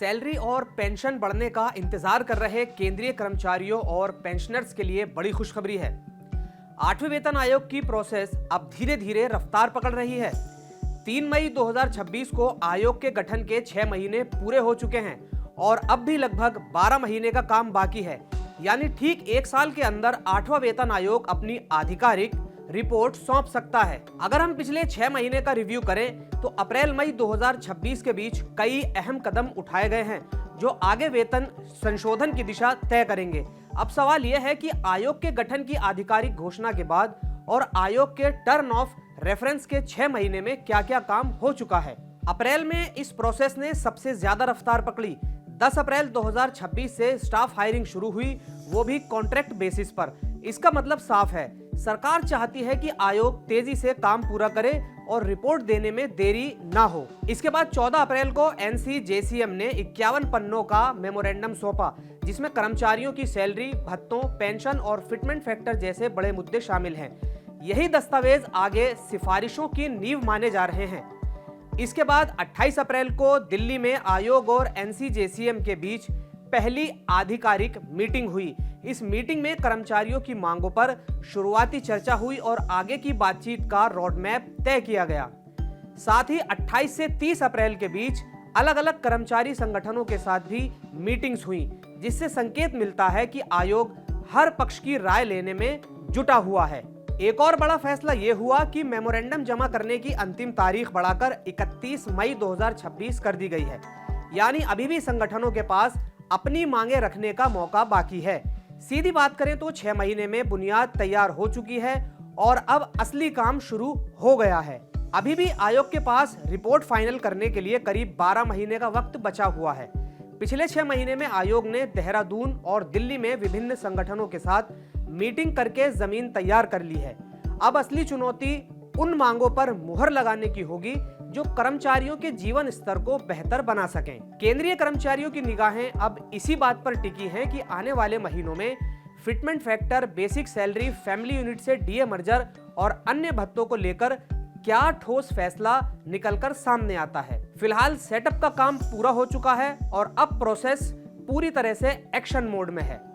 Salary और pension बढ़ने का इंतजार कर रहे केंद्रीय कर्मचारियों और पेंशनर्स के लिए बड़ी खुशखबरी है। 8वें वेतन आयोग की प्रोसेस अब धीरे धीरे रफ्तार पकड़ रही है। 3 मई 2026 को आयोग के गठन के 6 महीने पूरे हो चुके हैं और अब भी लगभग 12 महीने का काम बाकी है। यानी ठीक 1 साल के अंदर 8वां वेतन आयोग अपनी आधिकारिक रिपोर्ट सौंप सकता है। अगर हम पिछले 6 महीने का रिव्यू करें तो अप्रैल मई 2026 के बीच कई अहम कदम उठाए गए हैं जो आगे वेतन संशोधन की दिशा तय करेंगे। अब सवाल यह है कि आयोग के गठन की आधिकारिक घोषणा के बाद और आयोग के टर्न ऑफ रेफरेंस के 6 महीने में क्या-क्या काम हो चुका है। अप्रैल में इस प्रोसेस ने सबसे ज्यादा रफ्तार पकड़ी। 10 अप्रैल 2026 से स्टाफ हायरिंग शुरू हुई, वो भी कॉन्ट्रैक्ट बेसिस पर। इसका मतलब साफ है, सरकार चाहती है कि आयोग तेजी से काम पूरा करे और रिपोर्ट देने में देरी ना हो। इसके बाद 14 अप्रैल को NCJCM ने 51 पन्नों का मेमोरेंडम सौंपा, जिसमें कर्मचारियों की सैलरी, भत्तों, पेंशन और फिटमेंट फैक्टर जैसे बड़े मुद्दे शामिल हैं। यही दस्तावेज आगे सिफारिशों की नींव माने जा रहे हैं। इसके बाद 28 अप्रैल को दिल्ली में आयोग और NCJCM के बीच पहली आधिकारिक मीटिंग हुई। इस मीटिंग में कर्मचारियों की मांगों पर शुरुआती चर्चा हुई और आगे की बातचीत का रोड मैप तय किया गया। साथ ही 28 से 30 अप्रैल के बीच अलग अलग कर्मचारी संगठनों के साथ भी मीटिंग्स हुई, जिससे संकेत मिलता है कि आयोग हर पक्ष की राय लेने में जुटा हुआ है। एक और बड़ा फैसला यह हुआ कि मेमोरेंडम जमा करने की अंतिम तारीख बढ़ाकर 31 मई 2026 कर दी गई है। यानी अभी भी संगठनों के पास अपनी मांगे रखने का मौका बाकी है। सीधी बात करें तो 6 महीने में बुनियाद तैयार हो चुकी है और अब असली काम शुरू हो गया है। अभी भी आयोग के पास रिपोर्ट फाइनल करने के लिए करीब 12 महीने का वक्त बचा हुआ है। पिछले 6 महीने में आयोग ने देहरादून और दिल्ली में विभिन्न संगठनों के साथ मीटिंग करके जमीन तैयार कर ली है। अब असली चुनौती उन मांगों पर मुहर लगाने की होगी जो कर्मचारियों के जीवन स्तर को बेहतर बना सकें। केंद्रीय कर्मचारियों की निगाहें अब इसी बात पर टिकी हैं कि आने वाले महीनों में fitment factor, basic salary, family unit से DA मर्जर और अन्य भत्तों को लेकर क्या ठोस फैसला निकलकर सामने आता है। फिलहाल सेटअप का काम पूरा हो चुका है और अब प्रोसेस पूरी तरह से एक्शन मोड में है।